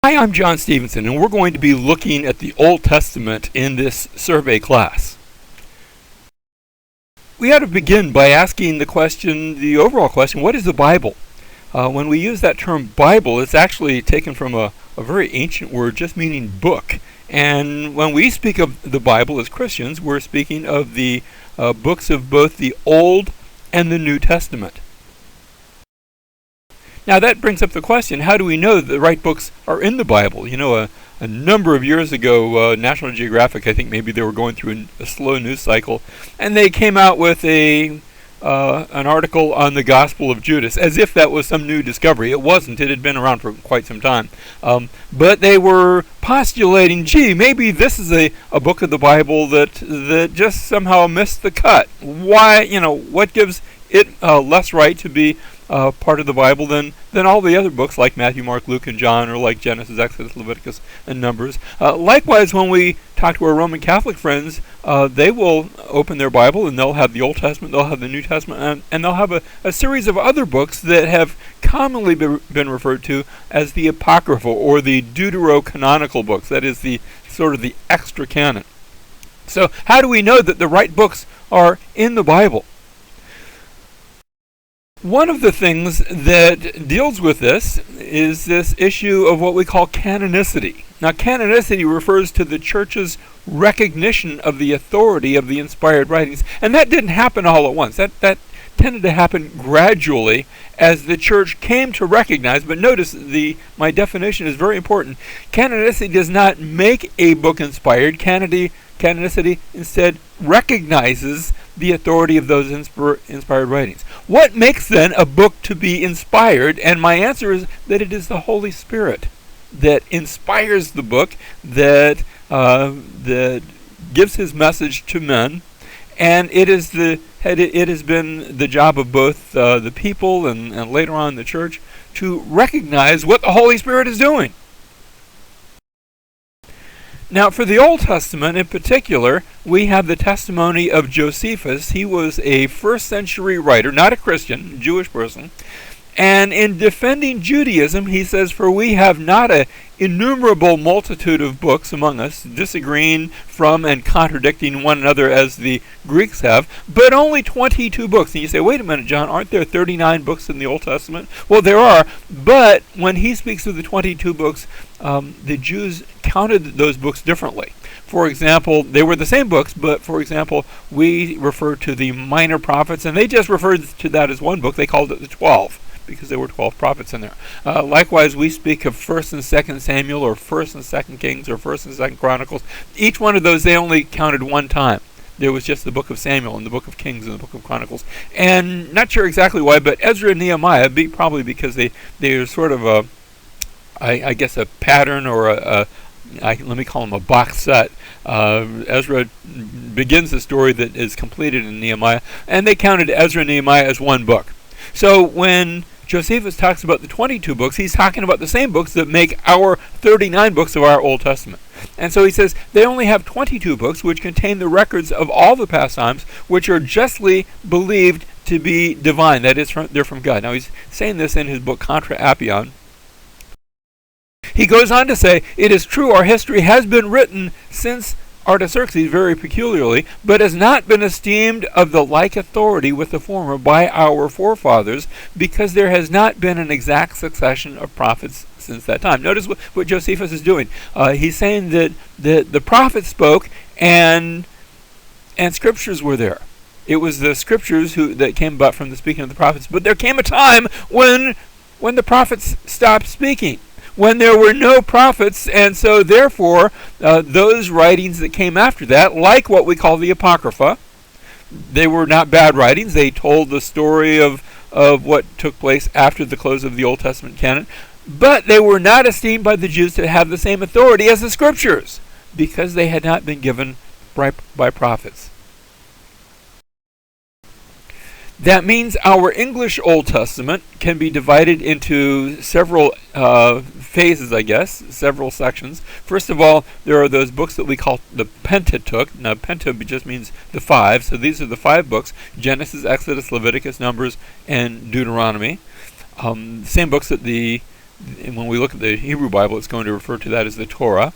Hi, I'm John Stevenson, and we're going to be looking at the Old Testament in this survey class. We ought to begin by asking the overall question, what is the Bible? When we use that term Bible, it's actually taken from a very ancient word just meaning book. And when we speak of the Bible as Christians, we're speaking of the books of both the Old and the New Testament. Now that brings up the question, how do we know that the right books are in the Bible? You know, a number of years ago, National Geographic, I think maybe they were going through a slow news cycle, and they came out with an article on the Gospel of Judas, as if that was some new discovery. It wasn't. It had been around for quite some time. But they were postulating, gee, maybe this is a book of the Bible that just somehow missed the cut. Why, what gives it less right to be part of the Bible than all the other books like Matthew, Mark, Luke, and John, or like Genesis, Exodus, Leviticus, and Numbers. Likewise, when we talk to our Roman Catholic friends, they will open their Bible and they'll have the Old Testament, they'll have the New Testament, and they'll have a series of other books that have commonly been referred to as the Apocryphal or the Deuterocanonical books. That is the sort of the extra canon. So how do we know that the right books are in the Bible? One of the things that deals with this is this issue of what we call canonicity. Now, canonicity refers to the church's recognition of the authority of the inspired writings, and that didn't happen all at once. That tended to happen gradually as the church came to recognize, but notice my definition is very important. Canonicity does not make a book inspired. Canonicity instead recognizes the authority of those inspired writings. What makes then a book to be inspired? And my answer is that it is the Holy Spirit that inspires the book, that gives his message to men, and it has been the job of both the people and later on the church to recognize what the Holy Spirit is doing. Now, for the Old Testament in particular, we have the testimony of Josephus. He was a first century writer, not a Christian, Jewish person. And in defending Judaism, he says, "For we have not an innumerable multitude of books among us, disagreeing from and contradicting one another as the Greeks have, but only 22 books." And you say, wait a minute, John, aren't there 39 books in the Old Testament? Well, there are, but when he speaks of the 22 books, the Jews counted those books differently. For example, they were the same books, but for example, we refer to the minor prophets, and they just referred to that as one book. They called it the 12. Because there were 12 prophets in there. Likewise, we speak of 1st and 2nd Samuel, or 1st and 2nd Kings, or 1st and 2nd Chronicles. Each one of those they only counted one time. There was just the book of Samuel and the book of Kings and the book of Chronicles. And not sure exactly why, but Ezra and Nehemiah, probably because they are sort of I guess a pattern, or let me call them a box set. Ezra begins the story that is completed in Nehemiah, and they counted Ezra and Nehemiah as one book. So when Josephus talks about the 22 books, he's talking about the same books that make our 39 books of our Old Testament. And so he says they only have 22 books which contain the records of all the past times, which are justly believed to be divine. That is, they're from God. Now he's saying this in his book Contra Appian. He goes on to say, "It is true our history has been written since Artaxerxes very peculiarly, but has not been esteemed of the like authority with the former by our forefathers, because there has not been an exact succession of prophets since that time." Notice what Josephus is doing. He's saying that the prophets spoke and scriptures were there. It was the scriptures that came about from the speaking of the prophets. But there came a time when the prophets stopped speaking, when there were no prophets, and so therefore those writings that came after that, like what we call the Apocrypha, they were not bad writings. They told the story of what took place after the close of the Old Testament canon, but they were not esteemed by the Jews to have the same authority as the Scriptures, because they had not been given by prophets. That means our English Old Testament can be divided into several phases, I guess, several sections. First of all, there are those books that we call the Pentateuch. Now, Penta just means the five, so these are the 5 books: Genesis, Exodus, Leviticus, Numbers, and Deuteronomy. Same books that the And when we look at the Hebrew Bible, it's going to refer to that as the Torah.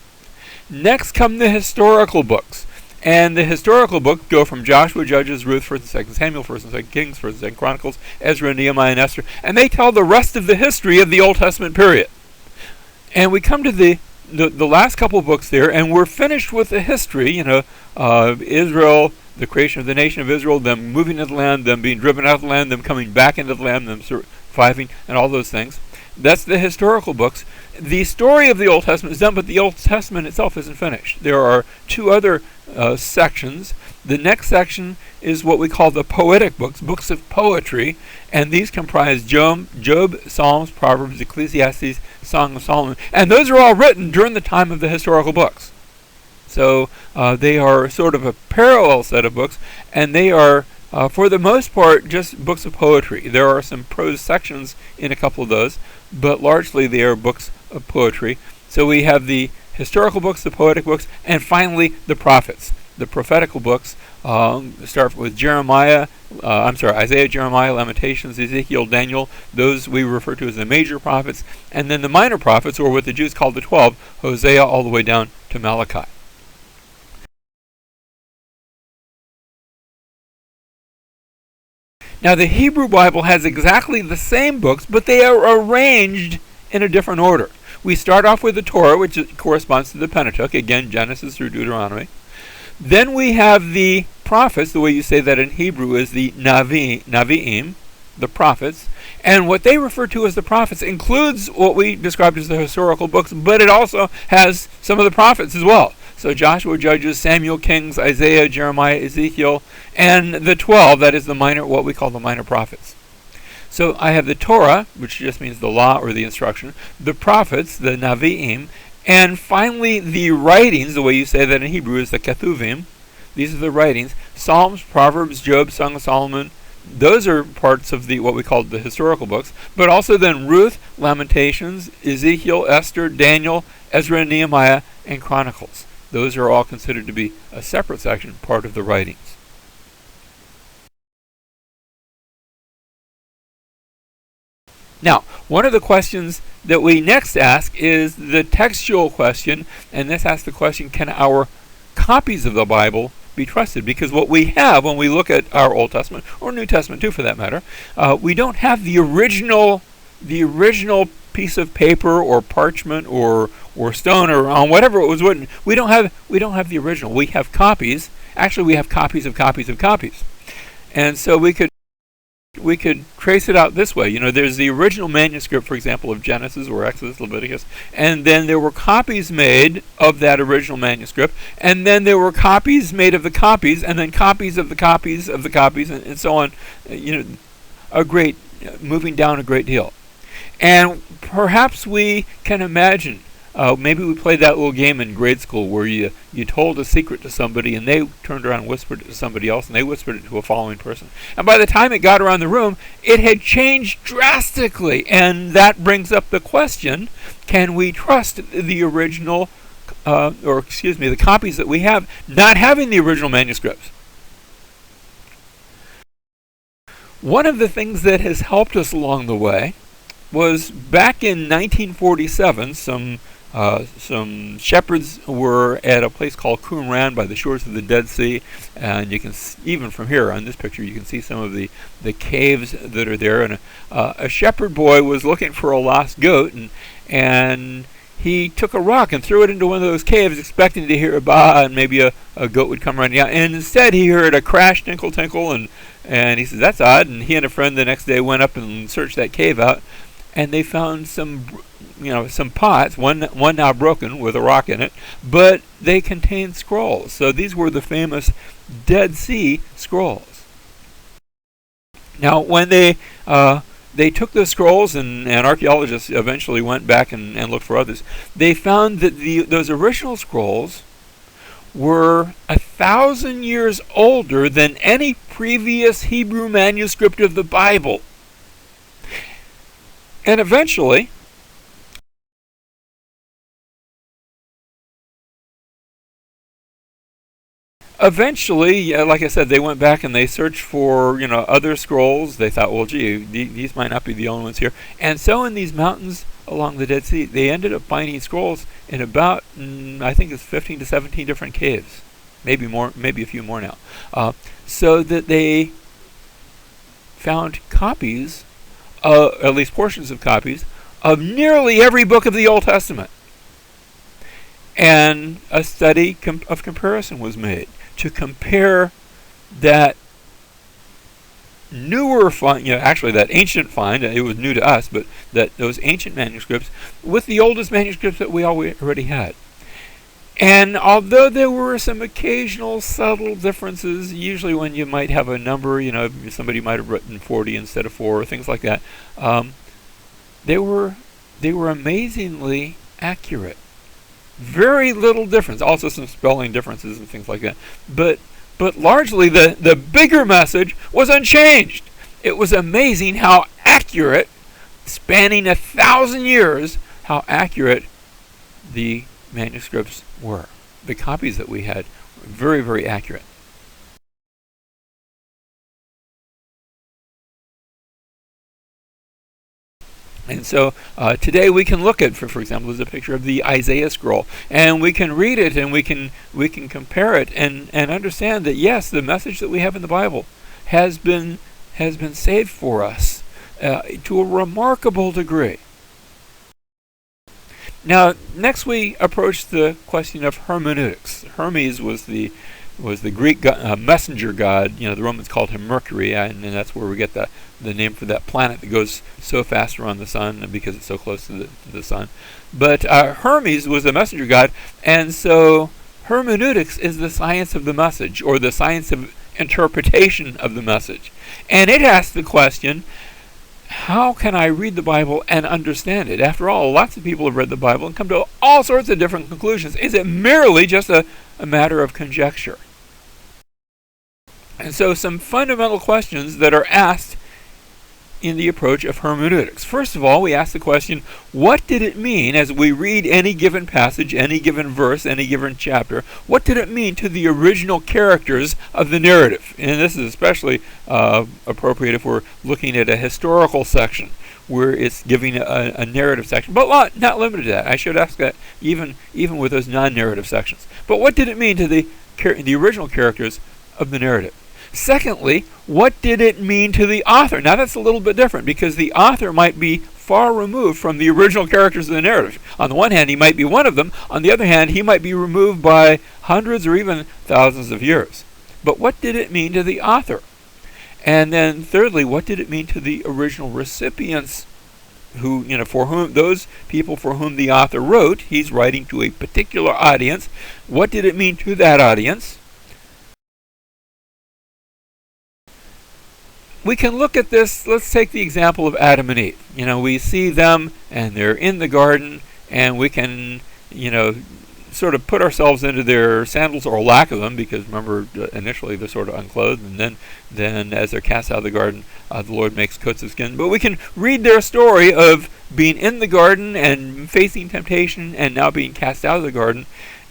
Next come the historical books. And the historical books go from Joshua, Judges, Ruth, 1st and 2nd Samuel, 1st and 2nd Kings, 1st and 2nd Chronicles, Ezra, Nehemiah, and Esther. And they tell the rest of the history of the Old Testament period. And we come to the last couple of books there, and we're finished with the history, of Israel, the creation of the nation of Israel, them moving into the land, them being driven out of the land, them coming back into the land, them surviving, and all those things. That's the historical books. The story of the Old Testament is done, but the Old Testament itself isn't finished. There are two other sections. The next section is what we call the poetic books, books of poetry, and these comprise Job, Psalms, Proverbs, Ecclesiastes, Song of Solomon, and those are all written during the time of the historical books. So they are sort of a parallel set of books, and they are, for the most part, just books of poetry. There are some prose sections in a couple of those, but largely they are books of poetry. So we have the historical books, the poetic books, and finally the prophets, the prophetical books. Start with Isaiah, Jeremiah, Lamentations, Ezekiel, Daniel. Those we refer to as the major prophets, and then the minor prophets, or what the Jews call the 12, Hosea all the way down to Malachi. Now, the Hebrew Bible has exactly the same books, but they are arranged in a different order. We start off with the Torah, which corresponds to the Pentateuch, again, Genesis through Deuteronomy. Then we have the prophets, the way you say that in Hebrew is the Navi'im, the prophets. And what they refer to as the prophets includes what we described as the historical books, but it also has some of the prophets as well. So Joshua, Judges, Samuel, Kings, Isaiah, Jeremiah, Ezekiel, and the 12, that is what we call the minor prophets. So I have the Torah, which just means the law or the instruction, the prophets, the Navi'im, and finally the writings, the way you say that in Hebrew is the Ketuvim. These are the writings, Psalms, Proverbs, Job, Song of Solomon. Those are parts of what we call the historical books, but also then Ruth, Lamentations, Ezekiel, Esther, Daniel, Ezra, Nehemiah, and Chronicles. Those are all considered to be a separate section, part of the writings. Now, one of the questions that we next ask is the textual question, and this asks the question, can our copies of the Bible be trusted? Because what we have when we look at our Old Testament, or New Testament too for that matter, we don't have the original piece of paper or parchment or stone or on whatever it was written. We don't have the original. We have copies. Actually, we have copies of copies of copies. And so we could trace it out this way. There's the original manuscript, for example, of Genesis or Exodus, Leviticus, and then there were copies made of that original manuscript, and then there were copies made of the copies, and then copies of the copies of the copies, and so on. Moving down a great deal. And perhaps we can imagine, maybe we played that little game in grade school where you told a secret to somebody and they turned around and whispered it to somebody else and they whispered it to a following person. And by the time it got around the room, it had changed drastically. And that brings up the question, can we trust the original, the copies that we have, not having the original manuscripts? One of the things that has helped us along the way was back in 1947, some shepherds were at a place called Qumran by the shores of the Dead Sea, and you can even from here on this picture you can see some of the caves that are there. And a shepherd boy was looking for a lost goat, and he took a rock and threw it into one of those caves, expecting to hear a bah and maybe a goat would come running out. And instead he heard a crash, tinkle, tinkle, and he said, "That's odd." And he and a friend the next day went up and searched that cave out, and they found some pots, one now broken with a rock in it, but they contained scrolls. So these were the famous Dead Sea Scrolls. Now, when they took those scrolls, and archaeologists eventually went back and looked for others, they found that those original scrolls were 1,000 years older than any previous Hebrew manuscript of the Bible. And eventually, like I said, they went back and they searched for, other scrolls. They thought, well, gee, these might not be the only ones here. And so in these mountains along the Dead Sea. They ended up finding scrolls in about, I think it's 15 to 17 different caves. Maybe more, maybe a few more now. So that they found copies, at least portions of copies, of nearly every book of the Old Testament. And a study of comparison was made to compare that newer find, actually that ancient find, it was new to us, but that those ancient manuscripts with the oldest manuscripts that we already had. And although there were some occasional subtle differences, usually when you might have a number, somebody might have written 40 instead of 4, or things like that, they were amazingly accurate. Very little difference. Also some spelling differences and things like that. But largely the bigger message was unchanged. It was amazing how accurate, spanning 1,000 years, how accurate the manuscripts were. The copies that we had were very, very accurate. And so today we can look at, for example, there's a picture of the Isaiah scroll, and we can read it and we can compare it and understand that yes, the message that we have in the Bible has been saved for us to a remarkable degree. Now, next we approach the question of hermeneutics. Hermes was the Greek messenger god. The Romans called him Mercury, and that's where we get the name for that planet that goes so fast around the sun because it's so close to the sun. But Hermes was the messenger god, and so hermeneutics is the science of the message, or the science of interpretation of the message. And it asks the question, how can I read the Bible and understand it? After all, lots of people have read the Bible and come to all sorts of different conclusions. Is it merely just a matter of conjecture? And so some fundamental questions that are asked in the approach of hermeneutics. First of all, we ask the question, what did it mean as we read any given passage, any given verse, any given chapter? What did it mean to the original characters of the narrative? And this is especially appropriate if we're looking at a historical section where it's giving a narrative section, but not limited to that. I should ask that even with those non-narrative sections. But what did it mean to the original characters of the narrative? Secondly, what did it mean to the author? Now that's a little bit different because the author might be far removed from the original characters of the narrative. On the one hand, he might be one of them. On the other hand, he might be removed by hundreds or even thousands of years. But what did it mean to the author? And then thirdly, what did it mean to the original recipients for whom those people for whom the author wrote? He's writing to a particular audience. What did it mean to that audience? We can look at this. Let's take the example of Adam and Eve. We see them and they're in the garden, and we can, sort of put ourselves into their sandals or lack of them, because remember, initially they're sort of unclothed, and then as they're cast out of the garden, the Lord makes coats of skin. But we can read their story of being in the garden and facing temptation and now being cast out of the garden,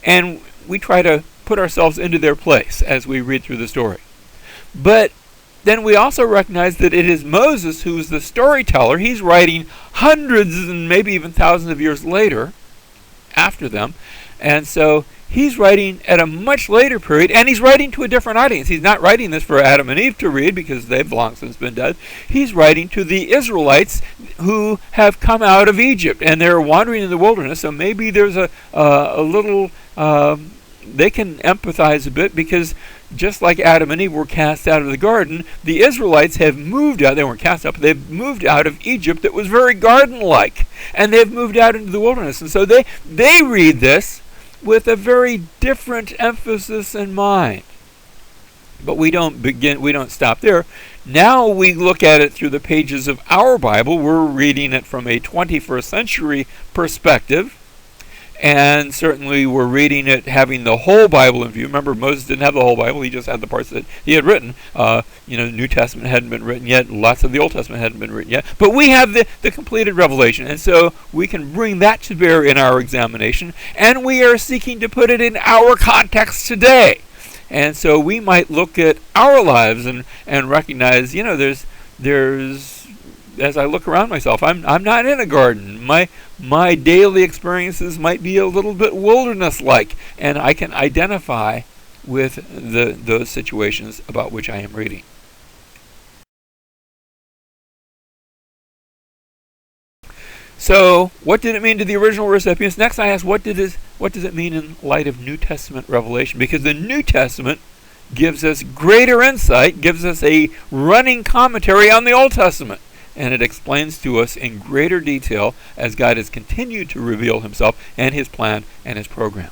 and we try to put ourselves into their place as we read through the story. But then we also recognize that it is Moses who's the storyteller. He's writing hundreds and maybe even thousands of years later, after them. And so he's writing at a much later period, and he's writing to a different audience. He's not writing this for Adam and Eve to read because they've long since been dead. He's writing to the Israelites who have come out of Egypt, and they're wandering in the wilderness. So maybe there's a little... they can empathize a bit, because just like Adam and Eve were cast out of the garden, the Israelites have moved out. They weren't cast out, but they've moved out of Egypt that was very garden-like, and they've moved out into the wilderness. And so they read this with a very different emphasis in mind. But we don't stop there. Now we look at it through the pages of our Bible. We're reading it from a 21st century perspective. And certainly we're reading it having the whole Bible in view. Remember, Moses didn't have the whole Bible. He just had the parts that he had written. The New Testament hadn't been written yet. Lots of the Old Testament hadn't been written yet. But we have the completed revelation. And so we can bring that to bear in our examination. And we are seeking to put it in our context today. And so we might look at our lives and recognize, there's as I look around myself, I'm not in a garden. My daily experiences might be a little bit wilderness-like, and I can identify with those situations about which I am reading. So, what did it mean to the original recipients? Next, I ask, what does it mean in light of New Testament revelation? Because the New Testament gives us greater insight, gives us a running commentary on the Old Testament, and it explains to us in greater detail as God has continued to reveal himself and his plan and his program.